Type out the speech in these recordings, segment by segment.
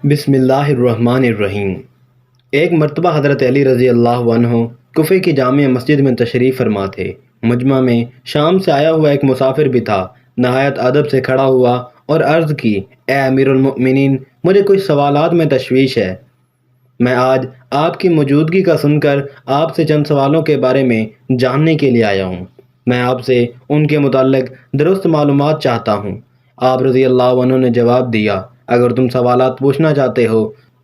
بسم اللہ الرحمن الرحیم۔ ایک مرتبہ حضرت علی رضی اللہ عنہ کوفے کی جامع مسجد میں تشریف فرما تھے۔ مجمع میں شام سے آیا ہوا ایک مسافر بھی تھا۔ نہایت ادب سے کھڑا ہوا اور عرض کی، اے امیر المؤمنین، مجھے کچھ سوالات میں تشویش ہے۔ میں آج آپ کی موجودگی کا سن کر آپ سے چند سوالوں کے بارے میں جاننے کے لیے آیا ہوں۔ میں آپ سے ان کے متعلق درست معلومات چاہتا ہوں۔ آپ رضی اللہ عنہ نے جواب دیا، اگر تم سوالات پوچھنا چاہتے ہو،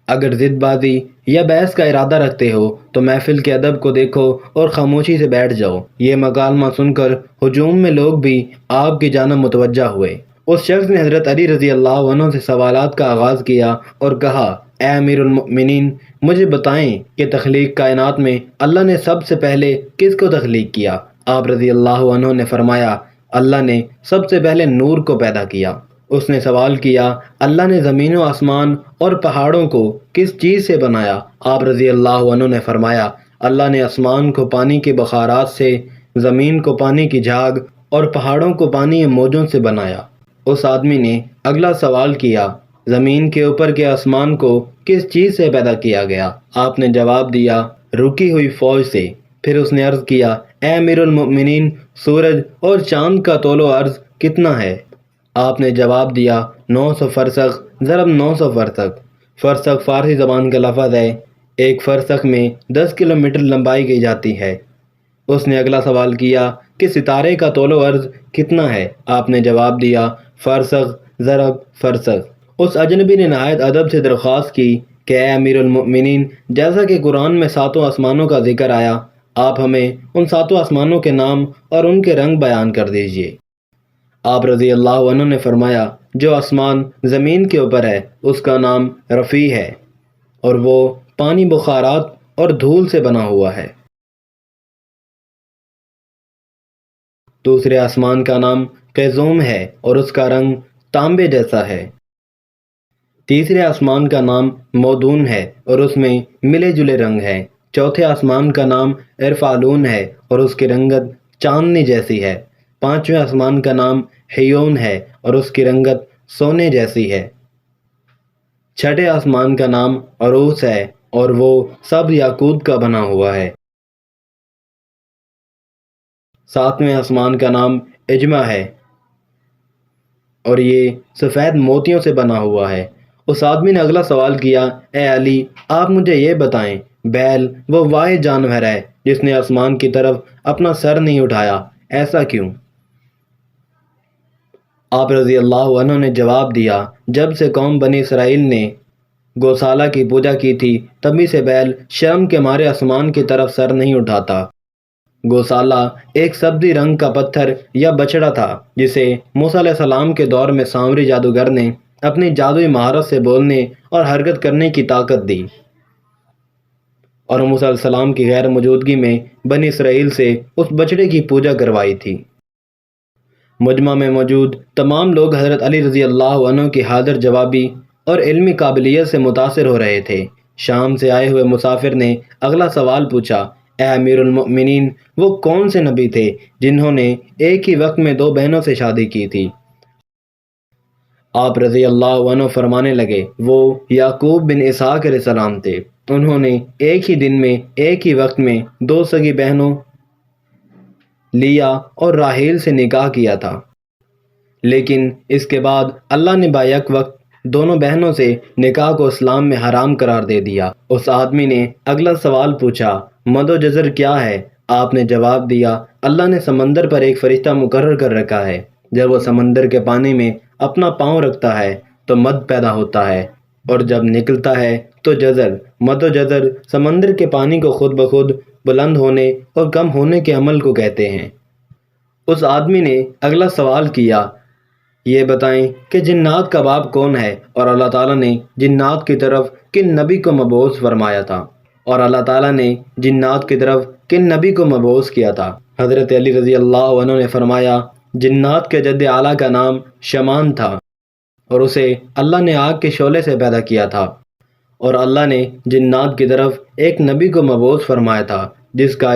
اگر ضد بازی یا بحث کا ارادہ رکھتے ہو تو محفل کے ادب کو دیکھو اور خاموشی سے بیٹھ جاؤ۔ یہ مکالمہ سن کر ہجوم میں لوگ بھی آپ کی جانب متوجہ ہوئے۔ اس شخص نے حضرت علی رضی اللہ عنہ سے سوالات کا آغاز کیا اور کہا، اے امیر المؤمنین، مجھے بتائیں کہ تخلیق کائنات میں اللہ نے سب سے پہلے کس کو تخلیق کیا؟ آپ رضی اللہ عنہ نے فرمایا، اللہ نے سب سے پہلے نور کو پیدا کیا۔ اس نے سوال کیا، اللہ نے زمین و آسمان اور پہاڑوں کو کس چیز سے بنایا؟ آپ رضی اللہ عنہ نے فرمایا، اللہ نے آسمان کو پانی کے بخارات سے، زمین کو پانی کی جھاگ اور پہاڑوں کو پانی کے موجوں سے بنایا۔ اس آدمی نے اگلا سوال کیا، زمین کے اوپر کے آسمان کو کس چیز سے پیدا کیا گیا؟ آپ نے جواب دیا، رکی ہوئی فوج سے۔ پھر اس نے عرض کیا، اے امیر المؤمنین، سورج اور چاند کا طول و عرض کتنا ہے؟ آپ نے جواب دیا، 900 فرسخ ضرب 900 فرسخ۔ فرسخ فارسی زبان کا لفظ ہے۔ ایک فرسخ میں 10 کلومیٹر لمبائی کی جاتی ہے۔ اس نے اگلا سوال کیا کہ ستارے کا طول و عرض کتنا ہے؟ آپ نے جواب دیا، فرسخ ضرب فرسخ۔ اس اجنبی نے نہایت ادب سے درخواست کی کہ اے امیر المؤمنین، جیسا کہ قرآن میں 7 آسمانوں کا ذکر آیا، آپ ہمیں ان 7 آسمانوں کے نام اور ان کے رنگ بیان کر دیجئے۔ آپ رضی اللہ عنہ نے فرمایا، جو آسمان زمین کے اوپر ہے اس کا نام رفیع ہے اور وہ پانی، بخارات اور دھول سے بنا ہوا ہے۔ دوسرے آسمان کا نام قیزوم ہے اور اس کا رنگ تانبے جیسا ہے۔ تیسرے آسمان کا نام مودون ہے اور اس میں ملے جلے رنگ ہیں۔ چوتھے آسمان کا نام ارفالون ہے اور اس کی رنگت چاندنی جیسی ہے۔ پانچویں آسمان کا نام ہیون ہے اور اس کی رنگت سونے جیسی ہے۔ چھٹے آسمان کا نام عروس ہے اور وہ سب یاقوت کا بنا ہوا ہے۔ ساتویں آسمان کا نام اجمہ ہے اور یہ سفید موتیوں سے بنا ہوا ہے۔ اس آدمی نے اگلا سوال کیا، اے علی، آپ مجھے یہ بتائیں، بیل وہ واحد جانور ہے جس نے آسمان کی طرف اپنا سر نہیں اٹھایا، ایسا کیوں؟ آپ رضی اللہ عنہ نے جواب دیا، جب سے قوم بنی اسرائیل نے گوسالہ کی پوجا کی تھی، تبھی سے بیل شرم کے مارے آسمان کی طرف سر نہیں اٹھاتا۔ گوسالہ ایک سبزی رنگ کا پتھر یا بچڑا تھا جسے موسیٰ علیہ السلام کے دور میں سامری جادوگر نے اپنی جادوئی مہارت سے بولنے اور حرکت کرنے کی طاقت دی اور موسیٰ علیہ السلام کی غیر موجودگی میں بنی اسرائیل سے اس بچڑے کی پوجا کروائی تھی۔ مجمع میں موجود تمام لوگ حضرت علی رضی اللہ عنہ کی حاضر جوابی اور علمی قابلیت سے متاثر ہو رہے تھے۔ شام سے آئے ہوئے مسافر نے اگلا سوال پوچھا، اے امیر المؤمنین، وہ کون سے نبی تھے جنہوں نے ایک ہی وقت میں 2 بہنوں سے شادی کی تھی؟ آپ رضی اللہ عنہ فرمانے لگے، وہ یعقوب بن اسحاق علیہ السلام تھے۔ انہوں نے ایک ہی دن میں ایک ہی وقت میں 2 سگی بہنوں لیا اور راحیل سے نکاح کیا تھا، لیکن اس کے بعد اللہ نے بیک وقت دونوں بہنوں سے نکاح کو اسلام میں حرام قرار دے دیا۔ اس آدمی نے اگلا سوال پوچھا، مد و جزر کیا ہے؟ آپ نے جواب دیا، اللہ نے سمندر پر ایک فرشتہ مقرر کر رکھا ہے، جب وہ سمندر کے پانی میں اپنا پاؤں رکھتا ہے تو مد پیدا ہوتا ہے اور جب نکلتا ہے تو جزر۔ مد و جزر سمندر کے پانی کو خود بخود بلند ہونے اور کم ہونے کے عمل کو کہتے ہیں۔ اس آدمی نے اگلا سوال کیا، یہ بتائیں کہ جنات کا باپ کون ہے اور اللہ تعالیٰ نے جنات کی طرف کن نبی کو مبعوث فرمایا تھا، اور اللہ تعالیٰ نے جنات کی طرف کن نبی کو مبعوث کیا تھا؟ حضرت علی رضی اللہ عنہ نے فرمایا، جنات کے جد اعلیٰ کا نام شمان تھا اور اسے اللہ نے آگ کے شعلے سے پیدا کیا تھا، اور اللہ نے جنات کی طرف ایک نبی کو مبعوث فرمایا تھا جس کا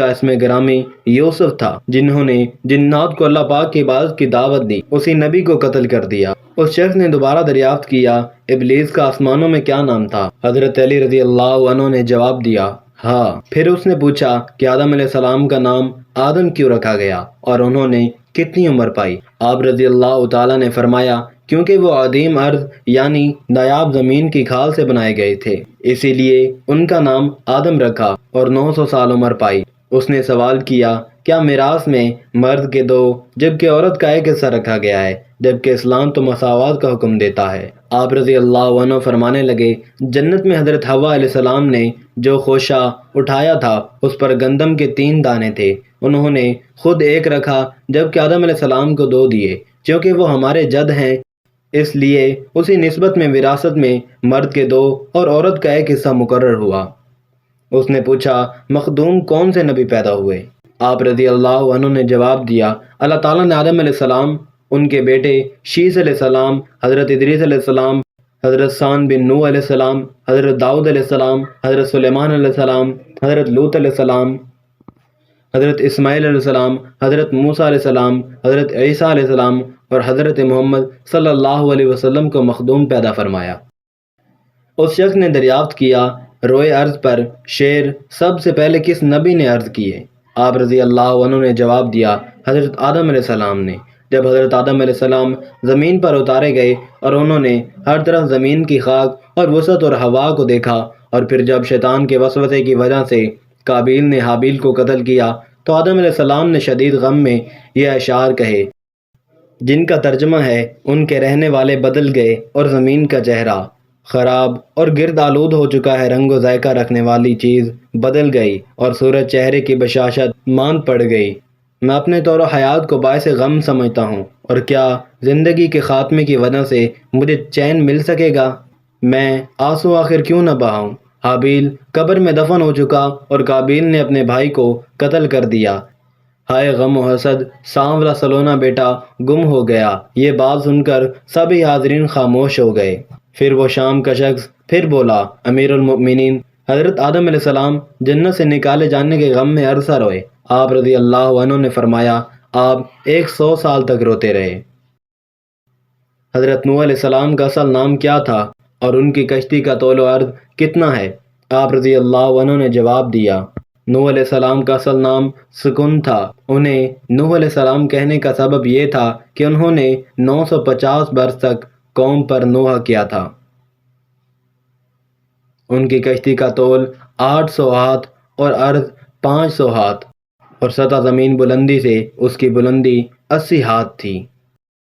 اسم گرامی یوسف تھا۔ جنہوں نے جنات کو اللہ پاک کی عبادت کی دعوت دی، اسی نبی کو قتل کر دیا اس شخص نے دوبارہ دریافت کیا، ابلیس کا آسمانوں میں کیا نام تھا؟ حضرت علی رضی اللہ عنہ نے جواب دیا، ہاں۔ پھر اس نے پوچھا کہ آدم علیہ السلام کا نام آدم کیوں رکھا گیا اور انہوں نے کتنی عمر پائی؟ آپ رضی اللہ تعالیٰ نے فرمایا، کیونکہ وہ عدیم ارض یعنی نایاب زمین کی کھال سے بنائے گئے تھے، اسی لیے ان کا نام آدم رکھا اور 900 سال عمر پائی۔ اس نے سوال کیا، کیا میراث میں مرد کے 2 جبکہ عورت کا 1 حصہ رکھا گیا ہے، جبکہ اسلام تو مساوات کا حکم دیتا ہے؟ آپ رضی اللہ عنہ فرمانے لگے، جنت میں حضرت حوا علیہ السلام نے جو خوشہ اٹھایا تھا اس پر گندم کے 3 دانے تھے، انہوں نے خود 1 رکھا جبکہ آدم علیہ السلام کو 2 دیے، چونکہ وہ ہمارے جد ہیں، اس لیے اسی نسبت میں وراثت میں مرد کے 2 اور عورت کا 1 حصہ مقرر ہوا۔ اس نے پوچھا، مخدوم کون سے نبی پیدا ہوئے؟ آپ رضی اللہ عنہ نے جواب دیا، اللہ تعالیٰ نے آدم علیہ السلام، ان کے بیٹے شیس علیہ السلام، حضرت ادریس علیہ السلام، حضرت سان بن نوح علیہ السلام، حضرت داؤد علیہ السلام، حضرت سلیمان علیہ السلام، حضرت لوط علیہ السلام، حضرت اسماعیل علیہ السلام، حضرت موسیٰ علیہ السلام، حضرت عیسیٰ علیہ السلام اور حضرت محمد صلی اللہ علیہ وسلم کو مخدوم پیدا فرمایا۔ اس شخص نے دریافت کیا، روئے ارض پر شعر سب سے پہلے کس نبی نے عرض کیے؟ آپ رضی اللہ عنہ نے جواب دیا، حضرت آدم علیہ السلام نے۔ جب حضرت آدم علیہ السلام زمین پر اتارے گئے اور انہوں نے ہر طرف زمین کی خاک اور وسعت اور ہوا کو دیکھا، اور پھر جب شیطان کے وسوسے کی وجہ سے قابیل نے حابیل کو قتل کیا تو آدم علیہ السلام نے شدید غم میں یہ اشعار کہے، جن کا ترجمہ ہے، ان کے رہنے والے بدل گئے اور زمین کا چہرہ خراب اور گرد آلود ہو چکا ہے، رنگ و ذائقہ رکھنے والی چیز بدل گئی اور صورت چہرے کی بشاشت ماند پڑ گئی۔ میں اپنے طور و حیات کو باعث غم سمجھتا ہوں، اور کیا زندگی کے خاتمے کی وجہ سے مجھے چین مل سکے گا؟ میں آنسو آخر کیوں نہ بہاؤں؟ حابیل قبر میں دفن ہو چکا اور قابیل نے اپنے بھائی کو قتل کر دیا۔ ہائے غم و حسد، سانولا سلونا بیٹا گم ہو گیا۔ یہ بات سن کر سبھی حاضرین خاموش ہو گئے۔ پھر وہ شام کا شخص پھر بولا، امیر المؤمنین، حضرت آدم علیہ السلام جنت سے نکالے جانے کے غم میں عرصہ روئے۔ آپ رضی اللہ عنہ نے فرمایا، آپ 100 سال تک روتے رہے۔ حضرت نوح علیہ السلام کا اصل نام کیا تھا اور ان کی کشتی کا طول و عرض کتنا ہے؟ آپ رضی اللہ عنہ نے جواب دیا، نوح علیہ السلام کا اصل نام سکون تھا۔ انہیں نوح علیہ السلام کہنے کا سبب یہ تھا کہ انہوں نے 950 برس تک قوم پر نوحہ کیا تھا۔ ان کی کشتی کا طول 800 ہاتھ اور عرض 500 ہاتھ اور سطح زمین بلندی سے اس کی بلندی 80 ہاتھ تھی۔